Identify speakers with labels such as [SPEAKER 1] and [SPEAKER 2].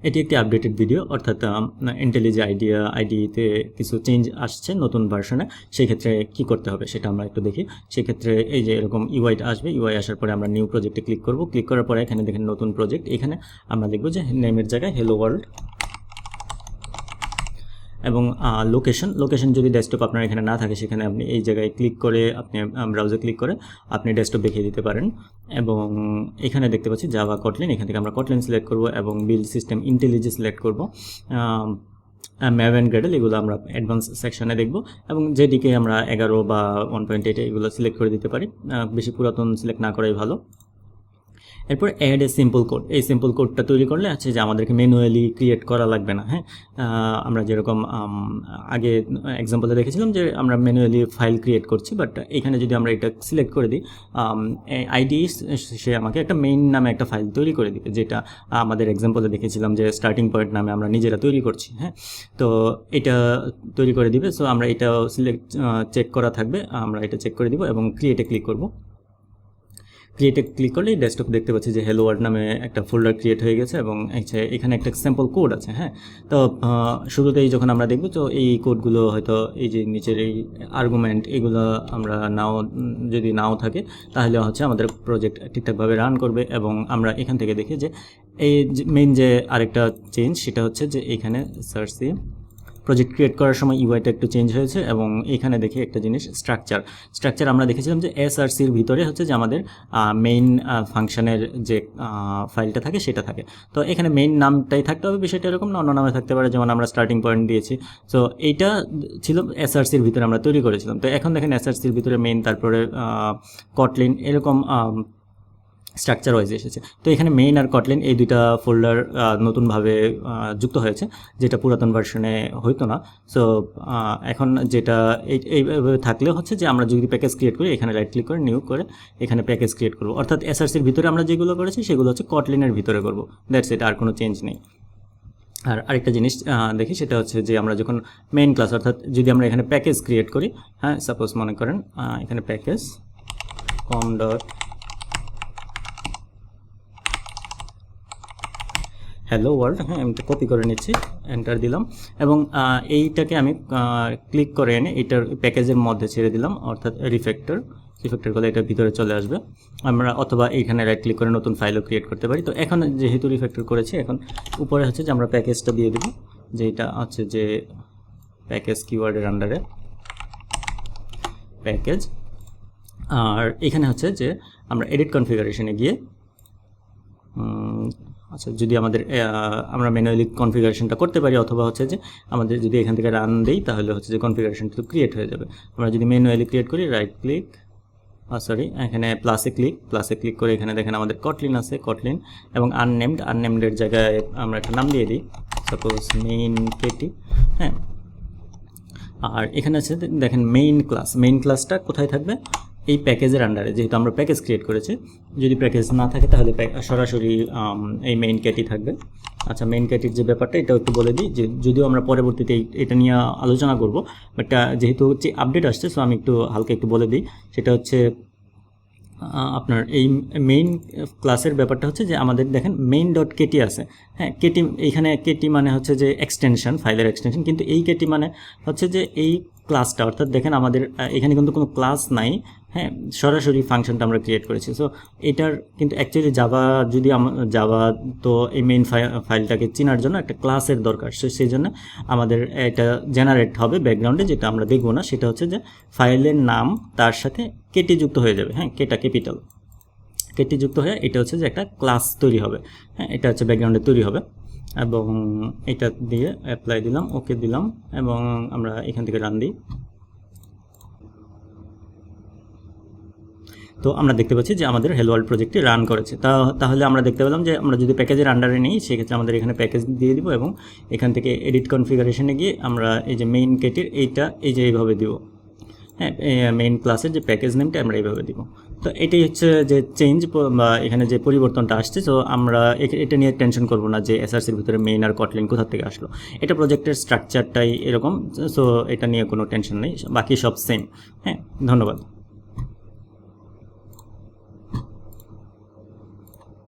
[SPEAKER 1] এটি একটি updated video, অর্থাৎ ইন্টেলিজে আইডিতে কিছু চেঞ্জ আসছে নতুন ভার্সনে। সেই ক্ষেত্রে কি করতে হবে সেটা আমরা একটু দেখি। সেক্ষেত্রে এই যে এরকম ইউআইটা আসবে, ইউআই আসার পরে আমরা নিউ প্রজেক্টে ক্লিক করব। ক্লিক করার পরে এখানে দেখেন নতুন প্রজেক্ট, এখানে আমরা দেখব যে নেমের জায়গায় হ্যালো ওয়ার্ল্ড, এবং লোকেশন যদি ডেস্কটপ আপনার এখানে না থাকে সেখানে আপনি এই জায়গায় ক্লিক করে আপনি ব্রাউজার ক্লিক করে আপনি ডেস্কটপ দেখিয়ে দিতে পারেন। এবং এখানে দেখতে পাচ্ছি জাভা কটলিন, এখান থেকে আমরা কটলিন সিলেক্ট করব এবং বিল্ড সিস্টেম ইন্টেলিজে সিলেক্ট করব। ম্যাভ অ্যান্ড গ্রেডেল এগুলো আমরা অ্যাডভান্স সেকশনে দেখব, এবং যেদিকে আমরা 11 বা 1.8 এগুলো সিলেক্ট করে দিতে পারি, বেশি পুরাতন সিলেক্ট না করাই ভালো। এরপর অ্যাড এ সিম্পল কোড, এই সিম্পল কোডটা তৈরি করলে আছে যে আমাদেরকে ম্যানুয়ালি ক্রিয়েট করা লাগবে না। হ্যাঁ, আমরা যেরকম আগে এক্সাম্পলে দেখেছিলাম যে আমরা ম্যানুয়ালি ফাইল ক্রিয়েট করছি, বাট এখানে যদি আমরা এটা সিলেক্ট করে দিই, আইডি সে আমাকে একটা মেইন নামে একটা ফাইল তৈরি করে দিবে, যেটা আমাদের এক্সাম্পলে দেখেছিলাম যে স্টার্টিং পয়েন্ট নামে আমরা নিজেরা তৈরি করছি। হ্যাঁ, তো এটা তৈরি করে দিবে। সো আমরা এটা সিলেক্ট চেক করা থাকবে, আমরা এটা চেক করে দিব এবং ক্রিয়েটে ক্লিক করব। ক্রিয়েটে ক্লিক করলেই ডেস্কটপ দেখতে পাচ্ছি যে হ্যালো ওয়ার্ল্ড নামে একটা ফোল্ডার ক্রিয়েট হয়ে গেছে, এবং এখানে একটা স্যাম্পল কোড আছে। হ্যাঁ, তো শুরুতেই যখন আমরা দেখব তো এই কোডগুলো হয়তো এই যে নিচের এই আর্গুমেন্ট এগুলো আমরা যদি নাও থাকে তাহলে হচ্ছে আমাদের প্রজেক্ট ঠিকঠাকভাবে রান করবে। এবং আমরা এখান থেকে দেখি যে এই মেইন যে আরেকটা চেঞ্জ সেটা হচ্ছে যে এখানে সার্চ দিয়ে প্রজেক্ট ক্রিয়েট করার সময় ইউআইটা একটু চেঞ্জ হয়েছে, এবং এখানে দেখি একটা জিনিস স্ট্রাকচার আমরা দেখেছিলাম যে এসআরসির ভিতরে হচ্ছে যে আমাদের মেইন ফাংশনের যে ফাইলটা থাকে সেটা থাকে। তো এখানে মেইন নামটাই থাকতে হবে, বিষয়টা এরকম না, অন্য নামে থাকতে পারে, যেমন আমরা স্টার্টিং পয়েন্ট দিয়েছি। সো এইটা ছিল এসআরসির ভিতরে আমরা তৈরি করেছিলাম। তো এখন দেখেন এসআরসির ভিতরে মেইন, তারপরে কটলিন, এরকম স্ট্রাকচার ওয়াইজ এসেছে। তো এখানে মেইন আর কটলিন এই দুইটা ফোল্ডার নতুনভাবে যুক্ত হয়েছে, যেটা পুরাতন ভার্সনে হইতো না। সো এখন যেটা এইভাবে থাকলে হচ্ছে যে আমরা যদি প্যাকেজ ক্রিয়েট করি, এখানে রাইট ক্লিক করে নিউ করে এখানে প্যাকেজ ক্রিয়েট করবো, অর্থাৎ এসআরসির ভিতরে আমরা যেগুলো করেছি সেগুলো হচ্ছে কটলিনের ভিতরে করবো। দ্যাটস ইট, আর কোনো চেঞ্জ নেই। আর আরেকটা জিনিস দেখি, সেটা হচ্ছে যে আমরা যখন মেইন ক্লাস, অর্থাৎ যদি আমরা এখানে প্যাকেজ ক্রিয়েট করি, হ্যাঁ সাপোজ মনে করেন এখানে package com dot hello world, হ্যাঁ আমি কপি করে নিচ্ছি, এন্টার দিলাম, এবং এইটাকে আমি ক্লিক করে এনে এটার প্যাকেজের মধ্যে ছেড়ে দিলাম, অর্থাৎ রিফ্যাক্টর করলে এটার ভিতরে চলে আসবে। আমরা অথবা এইখানে রাইট ক্লিক করে নতুন ফাইলও ক্রিয়েট করতে পারি। তো এখন যেহেতু রিফ্যাক্টর করেছি, এখন উপরে হচ্ছে যে আমরা প্যাকেজটা দিয়ে দেবো, যেটা হচ্ছে যে প্যাকেজ কিওয়ার্ডের আন্ডারে প্যাকেজ। আর এখানে হচ্ছে যে আমরা এডিট কনফিগারেশনে গিয়ে আচ্ছা, যদি আমরা ম্যানুয়ালি কনফিগারেশনটা করতে পারি, অথবা হচ্ছে যে আমাদের যদি এখান থেকে রান দিই তাহলে হচ্ছে যে কনফিগারেশনটা তো ক্রিয়েট হয়ে যাবে। আমরা যদি ম্যানুয়ালি ক্রিয়েট করি, রাইট ক্লিক এখানে প্লাসে ক্লিক করে এখানে দেখেন আমাদের কটলিন আছে, কটলিন, এবং আননেমডের জায়গায় আমরা একটা নাম দিয়ে দিই, সাপোজ মেইন কেটি। হ্যাঁ, আর এখানে আছে দেখেন মেইন ক্লাসটা কোথায় থাকবে, এই প্যাকেজের আন্ডারে, যেহেতু আমরা প্যাকেজ ক্রিয়েট করেছি। যদি প্যাকেজ না থাকে তাহলে সরাসরি এই মেইন ক্যাটি থাকবে। আচ্ছা, মেইন ক্যাটির যে ব্যাপারটা এটাও একটু বলে দিই, যে যদিও আমরা পরবর্তীতে এটা নিয়ে আলোচনা করব, বাট যেহেতু হচ্ছে আপডেট আসছে, সো আমি হালকা একটু বলে দিই। সেটা হচ্ছে আপনার এই মেইন ক্লাসের ব্যাপারটা হচ্ছে যে আমাদের দেখেন মেইন ডট কেটি আছে। হ্যাঁ, কেটি, এইখানে কেটি মানে হচ্ছে যে এক্সটেনশন, ফাইলের এক্সটেনশন, কিন্তু এই কেটি মানে হচ্ছে যে এই ক্লাসটা, অর্থাৎ দেখেন আমাদের এখানে কিন্তু কোনো ক্লাস নাই। হ্যাঁ, সরাসরি ফাংশনটা আমরা ক্রিয়েট করেছি। সো এটার কিন্তু অ্যাকচুয়ালি জাভা তো এই মেইন ফাইলটাকে চেনার জন্য একটা ক্লাসের দরকার। সেই জন্য আমাদের এটা জেনারেট হবে ব্যাকগ্রাউন্ডে, যেটা আমরা দেখব না। সেটা হচ্ছে যে ফাইলের নাম তার সাথে কেটি যুক্ত হয়ে যাবে। হ্যাঁ, কেটা ক্যাপিটাল, কেটি যুক্ত হয়ে এটা হচ্ছে যে একটা ক্লাস তৈরি হবে। হ্যাঁ, এটা হচ্ছে ব্যাকগ্রাউন্ডে তৈরি হবে, এবং এটা দিয়ে অ্যাপ্লাই দিলাম, ওকে দিলাম, এবং আমরা এখান থেকে রান দিই। তো আমরা দেখতে পাচ্ছি যে আমাদের হ্যালো ওয়ার্ল্ড প্রজেক্টটি রান করেছে। তাহলে আমরা দেখতে পেলাম যে আমরা যদি প্যাকেজের আন্ডারে নিই, সেক্ষেত্রে আমাদের এখানে প্যাকেজ দিয়ে দিব, এবং এখান থেকে এডিট কনফিগারেশনে গিয়ে আমরা এই যে মেইন কেটির এইভাবে দিব। হ্যাঁ, মেইন ক্লাসের যে প্যাকেজ নেমটা আমরা এইভাবে দিব। তো এটাই হচ্ছে যে চেঞ্জ বা এখানে যে পরিবর্তনটা আসছে। সো আমরা এটা নিয়ে টেনশন করব না যে এসআরসির ভিতরে মেইন আর কটলিন কোথা থেকে আসলো। এটা প্রজেক্টের স্ট্রাকচারটাই এরকম, সো এটা নিয়ে কোনো টেনশন নেই, বাকি সব সেম। হ্যাঁ, ধন্যবাদ।